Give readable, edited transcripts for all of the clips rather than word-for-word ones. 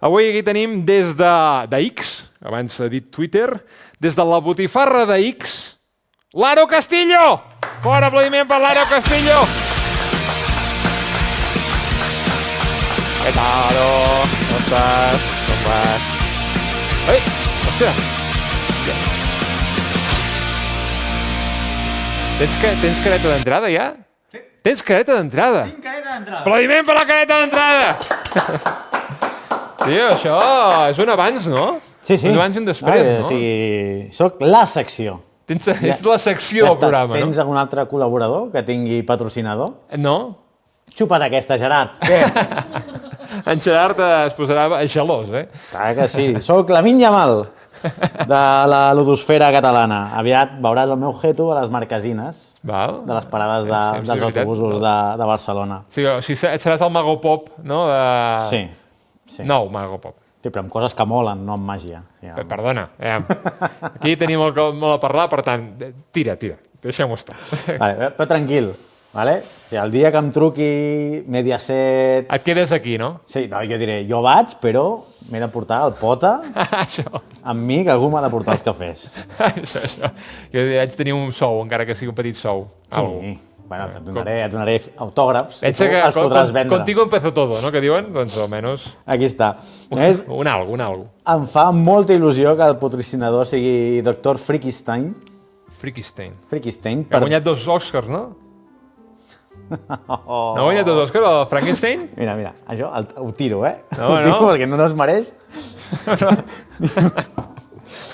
Avui aquí tenim des de X, abans s'ha dit Twitter, des de la botifarra de X, l'Aro Castillo! Fort aplaudiment per l'Aro Castillo! Què tal, Aro? Com estàs? Com vas? Ei, hòstia! Tens careta d'entrada, ja? Sí. Tens careta d'entrada? Tinc careta d'entrada. Aplaudiment per la careta d'entrada! Tio, això és un abans, no? Sí, sí. Un abans i un després, no? O sigui, soc la secció. És la secció del programa, no? Tens algun altre col·laborador que tingui patrocinador? No? Xupa't aquesta, Gerard. Què? En Gerard es posarà gelós, eh? Clar que sí. Soc Lamine Yamal, de la ludosfera catalana. Aviat veuràs el meu jeto a les marquesines Val. de les parades Sí, dels veritat. autobusos de Barcelona. Sí, o sigui, seràs el Mago Pop, no? Sí. Sí. Nou Mago Pop. Sí, però amb coses que molen, no amb màgia. Sí, Perdona, aquí tenim molt a parlar, per tant, tira, deixem-ho estar. Vale, però tranquil, vale? Si el dia que em truqui Mediaset... Et quedes aquí, no? Sí, no, jo diré, jo vaig, però m'he de portar el pota Això. amb mi, que algú m'ha de portar els cafès. Això. Jo haig de tenir un sou, encara que sigui un petit sou. Sí, bueno, et donaré autògrafs i Pensa tu que els podràs vendre. contigo empezó todo, no? Que diuen? Doncs almenys Aquí està. Més, un algo. em fa molta il·lusió que el patrocinador sigui Dr. Frickenstein. Frickenstein. Frickenstein. Que ha guanyat 2 Oscars, no? No ha guanyat 2 Oscars, el Frankenstein? Mira, això ho tiro, eh? No, Ho tiro no. perquè no es mereix.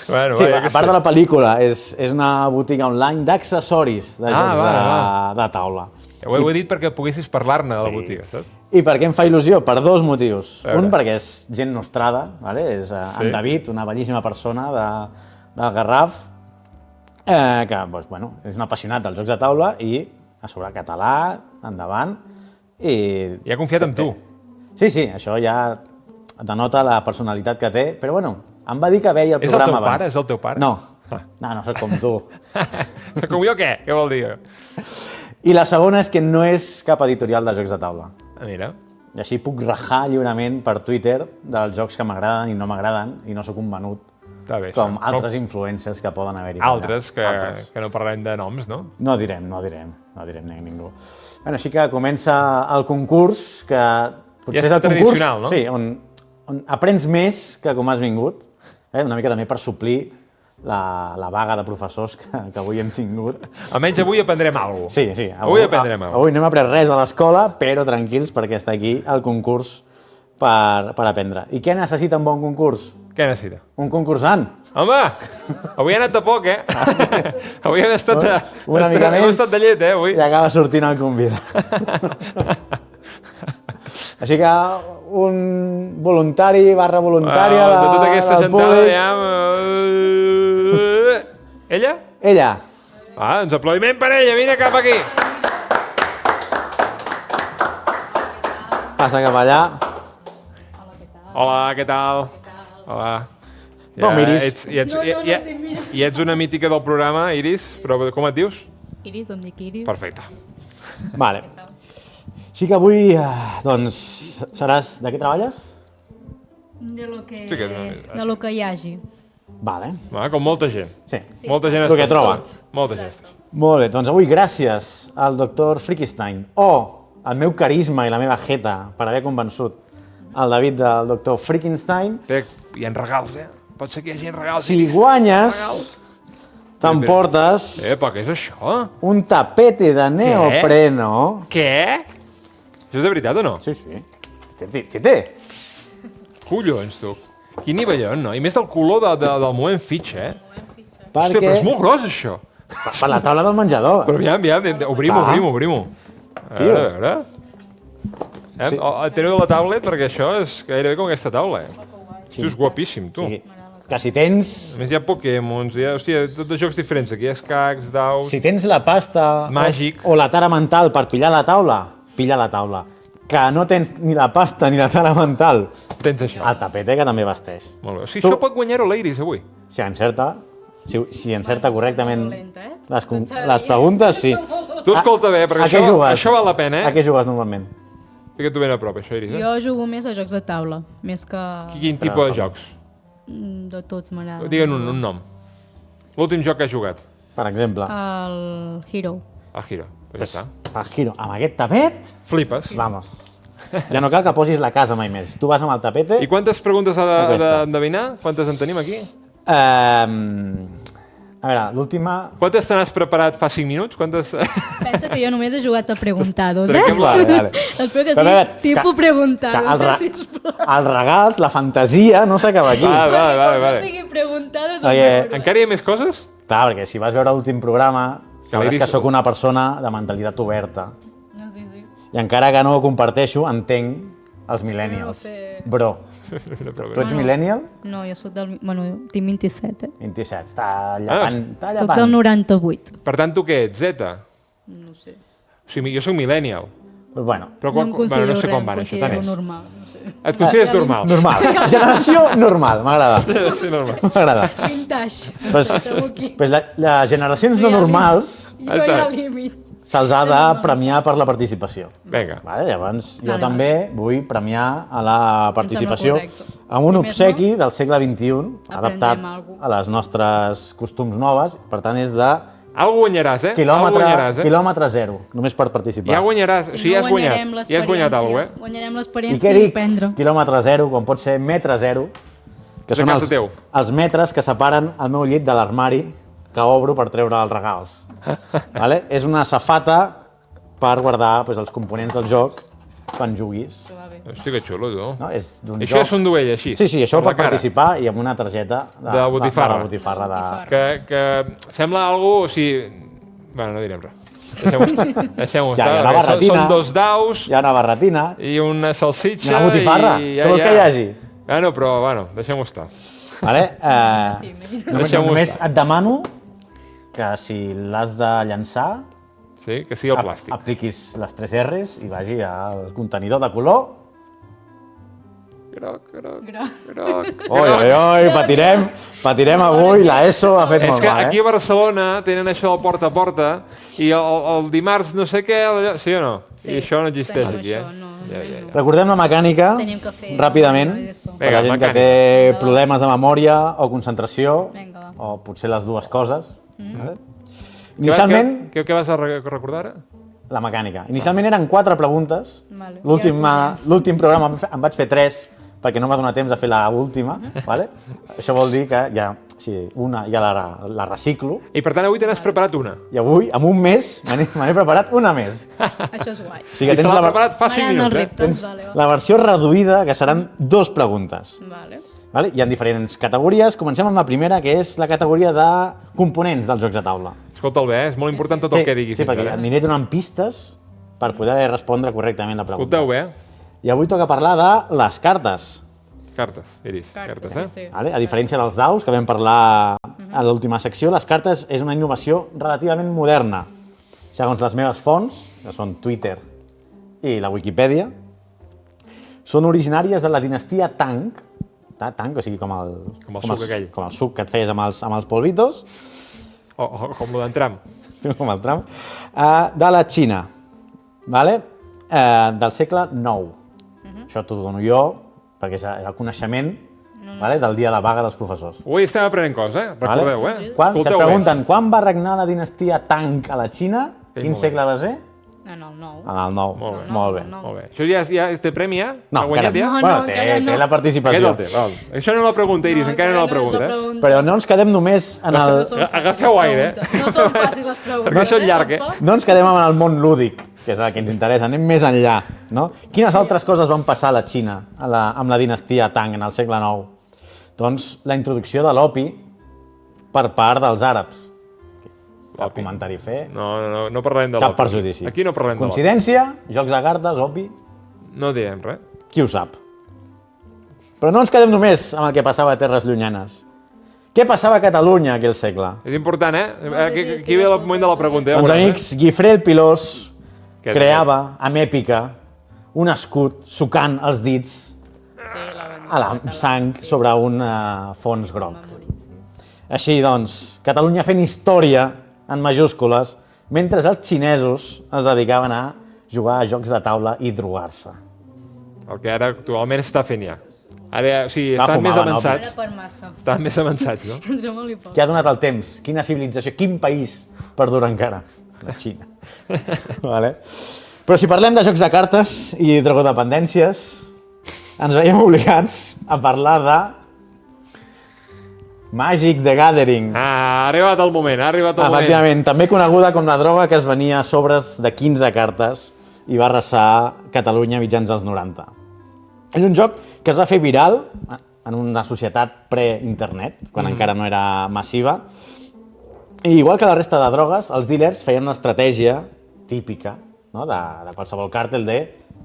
Bueno, Sí, va, a part de la pel·lícula, és una botiga online d'accessoris de jocs de taula. Ho he dit perquè poguessis parlar-ne de la botiga, saps? I per què em fa il·lusió? Per 2 motius. A veure. Un, perquè és gent nostrada, vale? És en David, una bellíssima persona del Garraf, que doncs, bueno, és un apassionat dels jocs de taula i a sobre català, endavant. I ha confiat en tu. Sí, això ja denota la personalitat que té, però bueno, em va dir que veia el És el programa teu pare? abans. És el teu pare? No, no soc com tu. Com jo què? Què vol dir? I la segona és que no és cap editorial de jocs de taula. Mira. I així puc rajar lliurement per Twitter dels jocs que m'agraden i no m'agraden i no sóc un venut Està bé, com això. altres influencers que poden haver-hi. Altres, que no parlarem de noms, no? No direm ningú. Bueno, així que comença el concurs, que potser Ja és és el concurs tradicional, no? sí, on aprens més que com has vingut, una mica també per suplir la vaga de professors que avui hem tingut. Almenys avui aprendrem alguna cosa. Sí. Avui aprendrem alguna cosa. Avui no hem après res a l'escola, però tranquils, perquè està aquí el concurs per aprendre. I què necessita un bon concurs? Què necessita? Un concursant. Home, avui ha anat a poc, eh? Avui hem estat de llet, avui. I acaba sortint el convidat. Així que un voluntari barra voluntària de tota aquesta del gentada, públic. Ella? Ella. Doncs aplaudiment per ella, vine cap aquí. Passa cap allà. Hola, què tal? Hola. Com, Iris? I ets una mítica del programa, Iris, però com et dius? Iris, em dic Iris. Perfecte. Vale. Així que avui, doncs, seràs... De què treballes? De lo que hi hagi. Vale. Com molta gent. Sí. Molta gent El que troba. Molta gent. Molt bé, doncs avui gràcies al Dr. Frickenstein o al meu carisma i la meva jeta per haver convençut el David del Dr. Frickenstein. Hi ha regals, eh? Pot ser que hi hagi regals. Si guanyes, t'emportes Però què és això? un tapete de neopreno. Què? Això és de veritat o no? Sí. Té. Collons, tu. Quin nivellón, no? I més del color del moment fitx, eh? Hòstia, Perquè... però és molt gros, això. Per la taula del menjador. Però aviam, obrim-ho. A veure. Sí. Teniu la tablet perquè això és gairebé com aquesta taula, eh? Sí. Això és guapíssim, tu. Sí. Que si tens... A més, hi ha Pokémons, tot de jocs diferents. Aquí hi ha escacs, daus... Si tens la pasta Màgic. o la tara mental per pillar la taula, pilla la taula. Que no tens ni la pasta ni la tara mental, Tens això. el tapete que també vesteix. Molt bé. O sigui, això pot guanyar-ho l'Iris avui. Si encerta, si encerta correctament dolenta, eh? les preguntes, sí. Tu escolta bé, perquè A què jugues? això val la pena, A eh? què jugues normalment? Fica't tu ben a prop, això, Iris. Jo jugo més a jocs de taula, més que Quin tipus de jocs? de tots m'agrada. Digue'n un nom. L'últim joc que has jugat. Per exemple, El Hero. El Hero. Pues ja està. el Hiro, amb aquest tapet, Flipes. vamos. Ja no cal que posis la casa mai més. Tu vas amb el tapete... I quantes preguntes ha Aquesta. d'endevinar? Quantes en tenim aquí? A veure, l'última... Quantes te n'has preparat fa 5 minuts? Quantes... Pensa que jo només he jugat a Preguntados, eh? Vale. Espero que Però a sigui veure, tipus Preguntados, que els regals, la fantasia, no s'acaba aquí. Vale. Que sigui Preguntados Perquè- Encara hi ha més coses? Clar, perquè si vas veure l'últim programa, sabràs l'Iris- que sóc una persona de mentalitat oberta. No, sí. I encara que no ho comparteixo, entenc els millennials. No sé. Bro, tu ets millennial? No, jo soc del... Bueno, tinc 27, eh? 27, està llepant. Està Soc del llepant. 98. Per tant, tu què ets? Zeta? No sé. O sigui, jo sóc millennial. Pues bueno, Però No em considero no sé res, quan va em néixer, tant considero és. normal. No sé. Et consideres normal? normal. Generació normal, m'agrada. Sí, normal. M'agrada. Vintage. Pues, aquí. pues les generacions no No hi ha normals I no hi ha límit. se'ls ha de premiar per la participació. Vinga. Vale, llavors, jo Vale, també vull premiar a la participació correcte. amb un Si més obsequi del segle XXI, Aprendrem adaptat algo. a les nostres costums noves, per tant és de Algo guanyaràs, eh? Algo guanyaràs, eh? quilòmetre zero, només per participar. Ja guanyaràs. O sigui, ja has guanyat. Ja has guanyat alguna cosa, eh? Guanyarem I l'experiència què i dic? aprendre. Quilòmetre zero, com pot ser metre zero, que De són casa teu. els metres que separen el meu llit de l'armari que obro per treure els regals. Vale? És una safata per guardar pues, els components del joc quan juguis. Hosti, que xulo, tu. No? És d'un Això joc... és un duell, així. Sí, sí, això per la per cara. participar i amb una targeta De botifarra. De botifarra Que sembla algo... O sigui... Bueno, no direm res. Deixem-ho estar. Deixem-ho Ja, estar. hi ha una perquè barretina. Són 2 daus Hi ha una barretina, i una salsitxa... i una botifarra. I Què vols que hi hagi? Bueno, però, bueno, deixem-ho estar. Vale? Sí, Deixem-ho Només estar. et demano que si l'has de llançar, Sí, que sigui el plàstic. apliquis les 3 R's i vagi al contenidor de color. Groc. Oi, patirem avui, la ESO ha fet És molt que mal, aquí a Barcelona tenen això del porta a porta i el dimarts no sé què, sí o no? Sí, I això no existeix tenim aquí, això, eh? no, Ja. Recordem la mecànica, Tenim que fer ràpidament, una ESO. per la Vinga, gent que mecànica. té problemes de memòria o concentració, Vinga, va. o potser les dues coses. Vale? Què Inicialment, vas a recordar ara? la mecànica. Inicialment eren 4 preguntes. Vale. L'últim programa em vaig fer 3 perquè no m'ha donat temps a fer l'última. Vale? Això vol dir que una ja la reciclo. I per tant avui te n'has preparat una. I avui, en un mes, me n'he preparat una més. Això és guai. O sigui I que se tens l'ha la, preparat fa 5 M'agraden els minuts, eh? reptes, vale. la versió reduïda, que seran 2 preguntes. Vale. Vale? Hi ha diferents categories. Comencem amb la primera, que és la categoria de components dels jocs de taula. Escolta'l bé, és molt important tot el que diguis. sí, perquè encara, eh? aniré donant pistes per poder respondre correctament la pregunta. Escolteu bé. I avui toca parlar de les cartes. Cartes, Iris. Cartes, eh? sí. Vale? A diferència dels daus, que vam parlar a l'última secció, les cartes és una innovació relativament moderna. Segons les meves fonts, que són Twitter i la Wikipedia, són originàries de la dinastia Tang, Tang, o sigui, com el suc aquell. Com el suc que et feies amb els polvitos, O com el d'entram. com el tram, de la Xina, vale? Del segle IX. Això t'ho dono jo, perquè és el coneixement vale? Del dia de vaga dels professors. Avui estem aprenent coses, eh? Recordeu, eh? Quan se't Escolteu bé. pregunten quan va regnar la dinastia Tang a la Xina, quin molt segle va ser? En el nou. En el Nou. Molt bé. Molt bé. Molt bé. Això ja és de premi, ja? No, Ha guanyat encara ja? no. No, Bueno, encara té no. la participació. Aquest el té, val. Això no la pregunta, Iris, encara no la pregunta, eh? Però no ens quedem només en el... Agafeu aire, eh? No són fàcils les preguntes. Perquè això és llarg, eh? No ens quedem en el món lúdic, que és el que ens interessa, anem més enllà. No? Quines altres coses van passar a la Xina amb la dinastia Tang en el segle IX? Doncs la introducció de l'opi per part dels àrabs. Cap comentari a fer, No parlarem de cap l'opi. perjudici. Aquí no parlem de l'opi. Coincidència, jocs de cartes, opi, No direm res. qui ho sap. Però no ens quedem només amb el que passava a terres llunyanes. Què passava a Catalunya aquell segle? És important, eh? sí, Aquí ve el moment de la pregunta. Doncs, amics, Guifré el Pilós Què creava, amb èpica, un escut sucant els dits a la sang sobre un fons groc. Així doncs, Catalunya fent història en majúscules, mentre els xinesos es dedicaven a jugar a jocs de taula i drogar-se. el que ara actualment està fent ja. Ara, o sigui, Va estan més fumar, no? avançats. Ara per massa. Estan més avançats, no? Entre molt i poc. Què ha donat el temps? Quina civilització? Quin país perdura encara? La Xina. Vale. Però si parlem de jocs de cartes i drogodependències, ens veiem obligats a parlar de Magic the Gathering. Ha arribat el moment, ha arribat el moment. Efectivament, també coneguda com la droga que es venia a sobres de 15 cartes i va arrasar Catalunya mitjans als 90. És un joc que es va fer viral en una societat pre-internet, quan encara no era massiva. I igual que la resta de drogues, els dealers feien una estratègia típica, no? de qualsevol càrtel de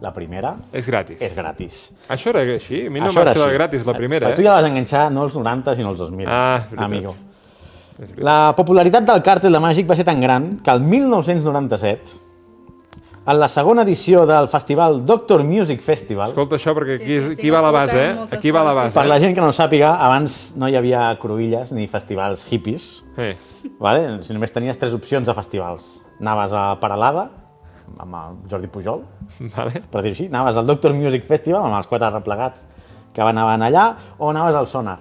la primera És gratis. és gratis. Això era així? A mi no Això m'ha era fet així. gratis la primera, Tu ja la vas enganxar no als 90 sinó als 2000, Ah, veritat. amigo. La popularitat del càrtel de Màgic va ser tan gran que el 1997, en la segona edició del festival Doctor Music Festival, Escolta això, perquè aquí, Sí, aquí va la base, escoltat moltes Aquí va la coses. base. per la gent que no ho sàpiga, abans no hi havia cruïlles ni festivals hippies, Sí. vale? Si només tenies 3 opcions de festivals. Anaves a Paralada, amb el Jordi Pujol, Vale. per dir-ho així, anaves al Doctor Music Festival, amb els 4 replegats que anaven allà, o anaves al Sonar.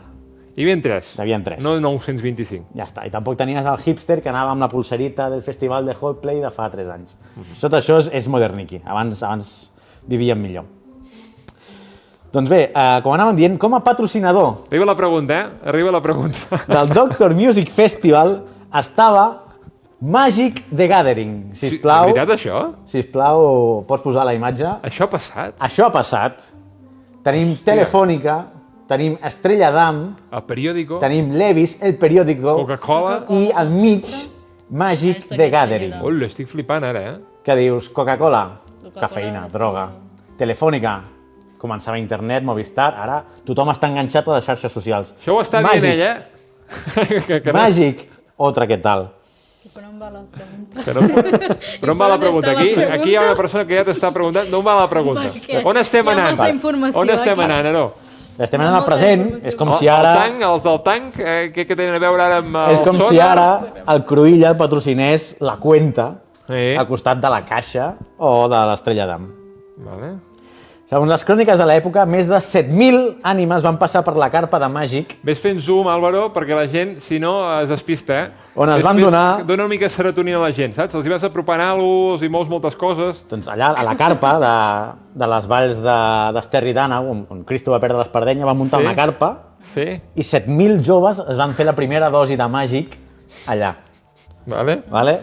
I ben 3. N'hi havia 3. No 925. Ja està. I tampoc tenies el hipster que anava amb la pulserita del festival de Coldplay de fa 3 anys. Tot això és moderniqui. Abans vivíem millor. Doncs bé, com anàvem dient, com a patrocinador Arriba la pregunta, Arriba la pregunta. del Doctor Music Festival estava Magic the Gathering. Sisplau, És veritat, això? sisplau, pots posar la imatge? Això ha passat? Això ha passat. Tenim Telefònica, tenim Estrella d'Am, El periòdico, tenim Levis, El Periódico, Coca-Cola... i al mig Magic the Gathering. Hola, estic flipant ara, Que dius Coca-Cola, Coca-Cola, cafeïna, droga. Telefònica, començava internet, Movistar, ara tothom està enganxat a les xarxes socials. Això ho està Magic, dient ella? que no, Magic, otra què tal. Per on va la pregunta? que no, per on va la on pregunta? està la Aquí, pregunta? aquí hi ha una persona que ja t'està preguntant d'on va la pregunta. Perquè On estem hi ha anant? massa informació On estem aquí. anant, no? Estem anant al present, és com si El ara... tanc, els del tanc, què tenen a veure ara amb el És com si sonar? ara el Cruïlla el patrocinés la Cuenta Sí. al costat de la Caixa o de l'Estrella d'Am. Vale. Segons les cròniques de l'època, més de 7.000 ànimes van passar per la carpa de Màgic, Ves fent zoom, Álvaro, perquè la gent, si no, es despista, On es van Ves- donar- Dona una mica de serotonina a la gent, saps? Els hi vas apropant alguna cosa, els hi mous moltes coses. doncs allà a la carpa de les valls d'Esterri d'Àneu, on Cristo va perdre l'espardenya, va muntar Sí. una carpa Sí, i 7.000 joves es van fer la primera dosi de Màgic allà. vale. Vale?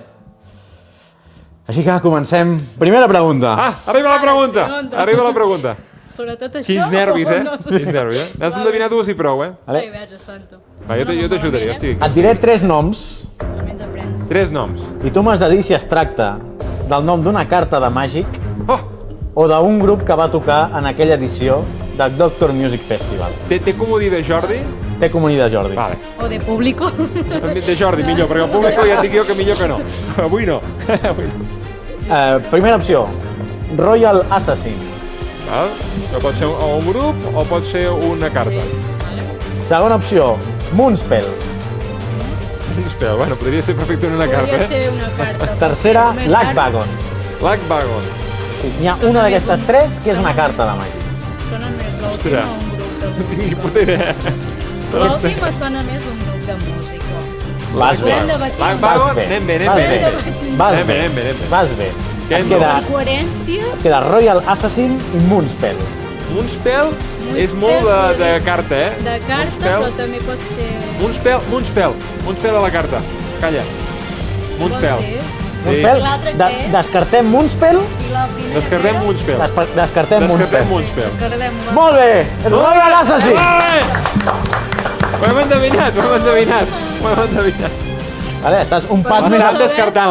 Així que comencem. Primera pregunta. Ah, arriba la pregunta! Arriba la pregunta. Sobretot això? Quins nervis, o eh? no sé? Quins nervis, eh? N'has d'endevinar dues i prou, eh? Vale? Ai, veig, santo. Va, jo t'ajudaré, estic. Et diré 3 noms Almenys aprens. 3 noms. i tu m'has de dir si es tracta del nom d'una carta de Màgic Oh! o d'un grup que va tocar en aquella edició del Doctor Music Festival. Té comodí de Jordi? Té comuni de Jordi. Vale. O de público. De Jordi, millor, perquè el públic ja et dic jo que millor que no. Avui no. Avui no. Primera opció, Royal Assassin. Val? Que pot ser un grup o pot ser una carta. Segona opció, Moonspell. Espera, bueno, podria ser perfectament una carta, Podria eh? ser una carta. Tercera, Més Lagwagon. Lagwagon. N'hi ha una d'aquestes 3 que és una carta de Màgic. Sona més Ostres. l'última o un grup de No música. tinc ni puta idea. L'última sona més un grup de música. Vas bé. Hem debatit. Vas Lagwagon, bé. anem bé, anem Vas bé. bé. anem bé. Vas Anem bé, bé. anem bé, anem bé. Vas bé. Què Et hem queda, La coherència. queda Royal Assassin i Moonspell. Moonspell és molt de carta, eh? De carta, Moonspell. però també pot ser... Moonspell a la carta. Calla. Moonspell. Pot ser. Moonspell, L'altre què? descartem Moonspell, I la primera Descartem era? Moonspell. descartem Moonspell. Descartem Moonspell. Descartem. Molt bé, Royal Assassin. Ho hem endevinat, ho hem endevinat. Vale, estàs un pas Però més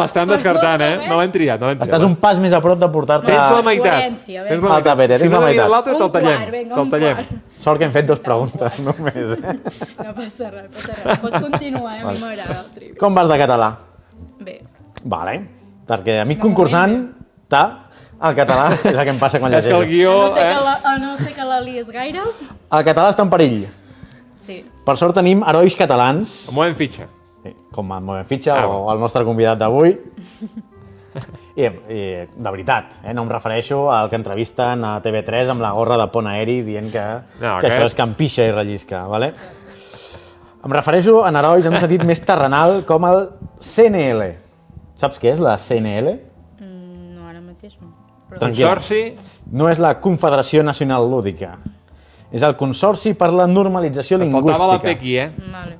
L'estan no, descartant, eh? Per No l'hem triat, Estàs un pas més a prop de portar-te... Tens la meitat. Coherència, Tens vinga. la Alta, Pere, Si tens no la adivines meitat. l'altre, te'l Un tallem. quart, vinga, Te'l un tallem. quart. Sort que hem fet 2 preguntes només, eh? No passa res, passa res. Pots continuar, a mi m'agrada el trivia. Com vas de català? Bé, Vale, perquè a mi concursant, el català és el que em passa quan És que el llegeixo. guió... a no ser que la lies gaire, El català està en perill. sí. Per sort tenim herois catalans, Movem fitxa. com el Movem Fitxa Ah, o el nostre convidat d'avui. I de veritat, no em refereixo al que entrevisten a TV3 amb la gorra de pont aeri dient que això és campixa i rellisca, ¿vale? Em refereixo a herois en un sentit més terrenal com el CNL. Saps què és la CNL? No, ara mateix no. Consorci? No és la Confederació Nacional Lúdica. És el Consorci per la Normalització Lingüística. Faltava la P aquí, Vale.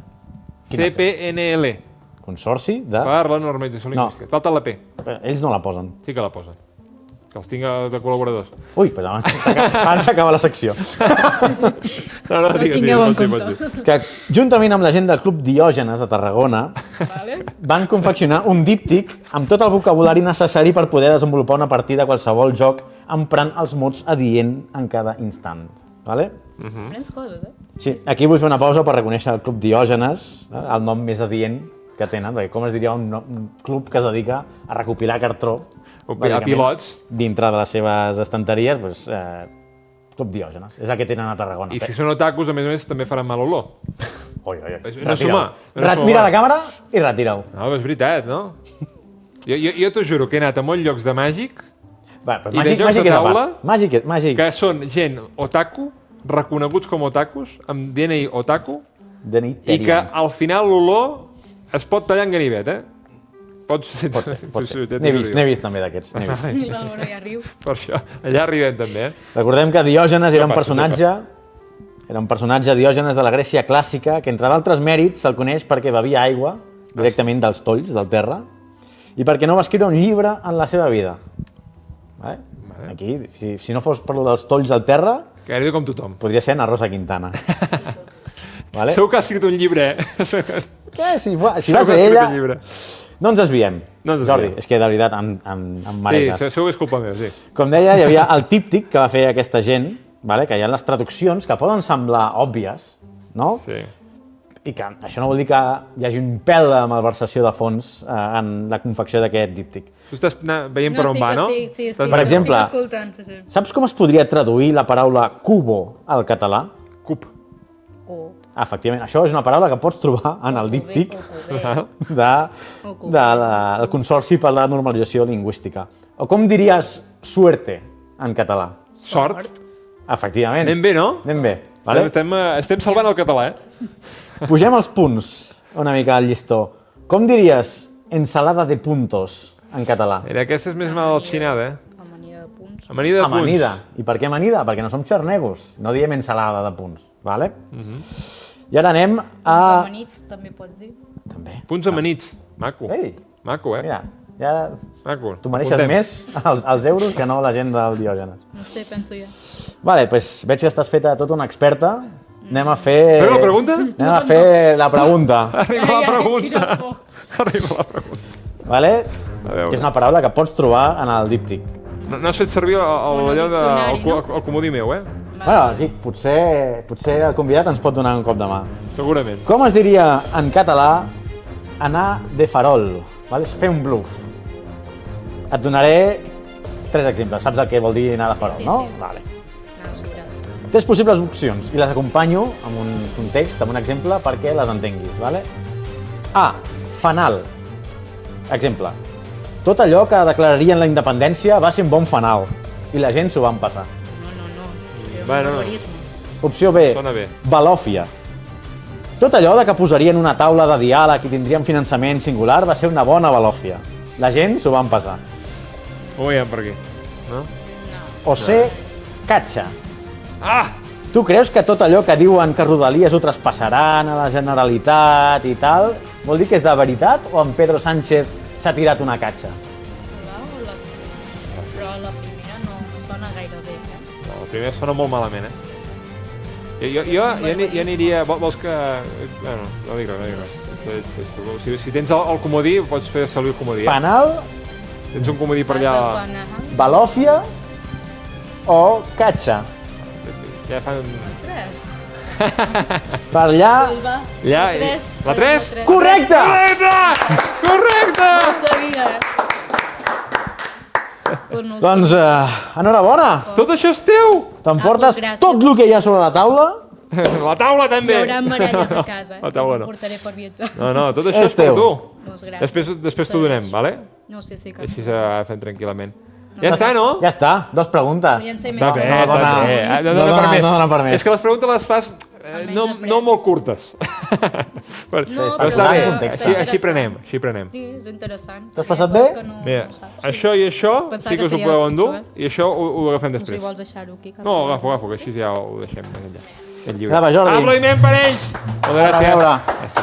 CPNL. Consorci de... Per la normalització lingüística. Falta la P. Ells no la posen. Sí que la posen. Que els tinc de col·laboradors. Ui, però abans s'acaba la secció. No, tingueu en compte. Que juntament amb la gent del Club Diògenes de Tarragona van confeccionar un díptic amb tot el vocabulari necessari per poder desenvolupar una partida a qualsevol joc emprant els mots adient en cada instant. Vale? Aprens coses, Sí, aquí vull fer una pausa per reconèixer el Club Diògenes, el nom més adient que tenen, perquè com es diria un club que es dedica a recopilar cartró a pilots dintre de les seves estanteries, doncs, Club Diògenes, és el que tenen a Tarragona. I si són otakus, a més, també faran mal olor. No suma. Mira la càmera i retira-ho. No, és veritat, no? Jo t'ho juro que he anat a molts llocs de màgic i de jocs de taula que són gent otaku, reconeguts com otakus, amb DNI otaku, i que al final l'olor es pot tallar en ganivet, Pot ser. N'he vist també d'aquests. I l'Albora ja riu. Per això, allà arribem també, Recordem que Diògenes era un personatge Diògenes de la Grècia clàssica que, entre d'altres mèrits, se'l coneix perquè bevia aigua directament dels tolls del terra i perquè no va escriure un llibre en la seva vida. Aquí, si no fos per dels tolls del terra, gairebé com tothom. Podria ser Ana Rosa Quintana. Segur que ha escrit un llibre, Si va ser ella... No ens desviem, Jordi, és que de veritat em mareges. Sí, segur que és culpa meva, sí. Com deia, hi havia el típtic que va fer aquesta gent, que hi ha les traduccions que poden semblar òbvies, no? Sí. I que això no vol dir que hi hagi un pèl de malversació de fons en la confecció d'aquest díptic. Tu estàs veient per on va, no? Sí, per exemple, saps com es podria traduir la paraula cubo al català? Cub. Efectivament, això és una paraula que pots trobar en el díptic del Consorci per la Normalització Lingüística. O com diries suerte en català? Sort. Efectivament. Anem bé, no? Anem bé. Estem salvant el català, Pugem els punts una mica al llistó. Com diries ensalada de puntos en català? Mira, aquesta és més malxinada, Amanida de punts. Amanida de punts. Amanida. I per què amanida? Perquè no som xarnegos. No diem ensalada de punts. Vale? I ara anem a... Punts amanits, també pots dir. També. Punts amanits. Maco. Ei. Maco, Mira, ja... Maco. Tu mereixes més els euros que no la gent del Diògenes. No sé, penso ja. Vale, doncs veig que estàs feta tota una experta. Anem a fer... Fem la pregunta? Anem a fer la pregunta. Arriba la pregunta. Arriba la pregunta. Vale? Que és una paraula que pots trobar en el díptic. No has fet servir el comodí meu, Bueno, aquí potser el convidat ens pot donar un cop de mà. Segurament. Com es diria en català anar de farol? És fer un bluff. Et donaré 3 exemples. Saps el que vol dir anar de farol, no? Vale. 3 possibles opcions i les acompanyo amb un context, amb un exemple, perquè les entenguis. Vale? A. Fanal. Exemple. Tot allò que declararien la independència va ser un bon fanal i la gent s'ho van passar. Bueno, Opció B. Balòfia. Tot allò de que posarien una taula de diàleg i tindrien finançament singular va ser una bona balòfia. La gent s'ho van passar. Ho veiem per aquí. No? O C. Catxa. Tu creus que tot allò que diuen que Rodalies ho traspassaran a la Generalitat i tal, vol dir que és de veritat o en Pedro Sánchez s'ha tirat una catxa? Però la primera no sona gaire bé, No, la primera sona molt malament, Jo aniria... Vols que... Bueno, no dic res. Si tens el comodí, pots fer servir el comodí. Fanal? Tens un comodí per allà... Balòfia o catxa? Ja fan... 3. Per allà... La 3? Correcte! Correcte! No ho sabia, Doncs, enhorabona! Tot això és teu! T'emportes tot el que hi ha sobre la taula La taula Hi també! haurà marelles a casa, La taula no. Ho portaré per viatjar. No, tot això és per tu. Doncs gràcies. Després t'ho donem, vale? No, sí, que... Així se fem tranquil·lament. Ja està, no? Ja està, 2 preguntes. Està bé, està bé. No dona per més. És que les preguntes les fas no molt curtes. Però està bé, així prenem. Sí, és interessant. T'has passat bé? Mira, això i això sí que us ho podeu endur i això ho agafem després. No sé si vols deixar-ho aquí. No, agafo, que així ja ho deixem més enllà. Grava, Jordi. Aplaudiment per ells! Moltes gràcies.